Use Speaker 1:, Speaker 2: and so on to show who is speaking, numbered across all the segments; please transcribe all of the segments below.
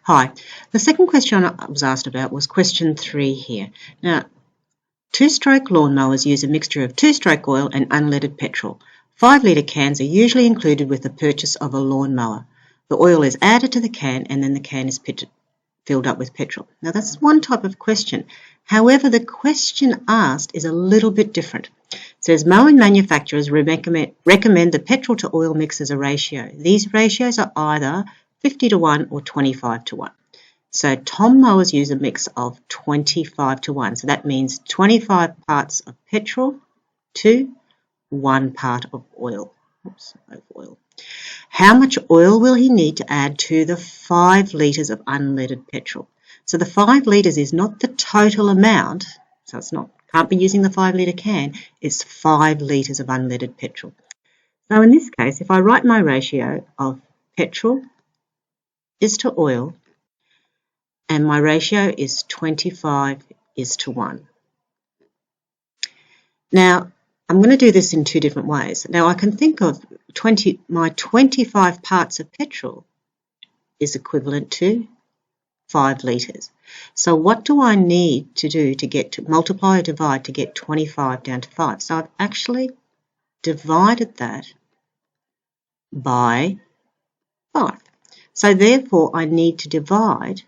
Speaker 1: Hi. The second question I was asked about was question 3 here. Now, two-stroke lawnmowers use a mixture of two-stroke oil and unleaded petrol. 5-litre cans are usually included with the purchase of a lawnmower. The oil is added to the can and then the can is filled up with petrol. Now, that's one type of question. However, the question asked is a little bit different. It says, mowing manufacturers recommend the petrol to oil mix as a ratio. These ratios are either 50 to 1 or 25 to 1. So Tom mowers use a mix of 25 to 1. So that means 25 parts of petrol to 1 part of oil. How much oil will he need to add to the 5 litres of unleaded petrol? So the 5 litres is not the total amount, so can't be using the 5-litre can, it's 5 litres of unleaded petrol. So in this case, if I write my ratio of petrol is to oil, and my ratio is 25 is to 1. Now, I'm going to do this in 2 different ways. Now, I can think of my 25 parts of petrol is equivalent to 5 litres. So what do I need to do to get to multiply or divide to get 25 down to 5? So I've actually divided that by 5. So therefore, I need to divide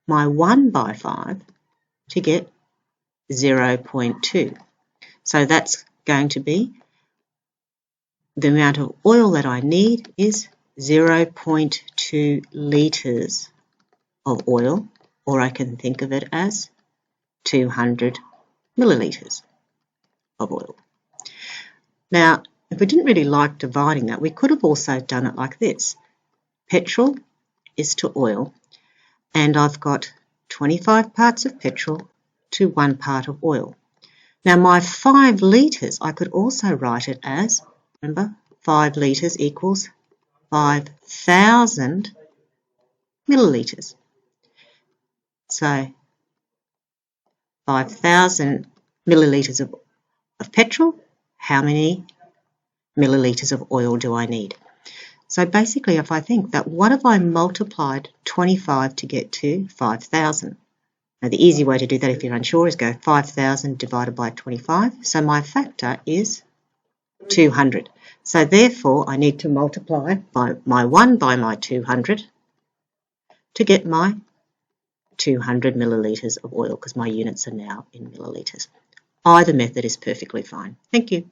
Speaker 1: my 1 by 5 to get 0.2. So that's going to be the amount of oil that I need is 0.2 litres of oil, or I can think of it as 200 millilitres of oil. Now, if we didn't really like dividing that, we could have also done it like this. Petrol is to oil, and I've got 25 parts of petrol to 1 part of oil. Now my 5 litres, I could also write it as, remember, 5 litres equals 5,000 millilitres. So 5,000 millilitres of petrol, how many millilitres of oil do I need? So basically, if I think that what have I multiplied 25 to get to 5,000? Now the easy way to do that if you're unsure is go 5,000 divided by 25. So my factor is 200. So therefore, I need to multiply by my 1 by my 200 to get my 200 millilitres of oil, because my units are now in millilitres. Either method is perfectly fine. Thank you.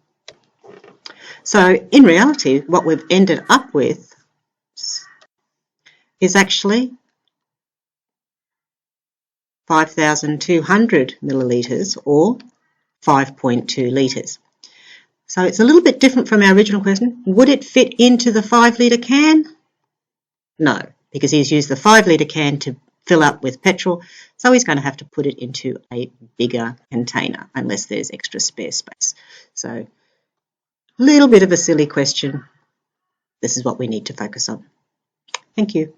Speaker 1: So in reality, what we've ended up with is actually 5,200 millilitres or 5.2 litres. So it's a little bit different from our original question. Would it fit into the 5-litre can? No, because he's used the 5-litre can to fill up with petrol, so he's going to have to put it into a bigger container unless there's extra spare space. So a little bit of a silly question. This is what we need to focus on. Thank you.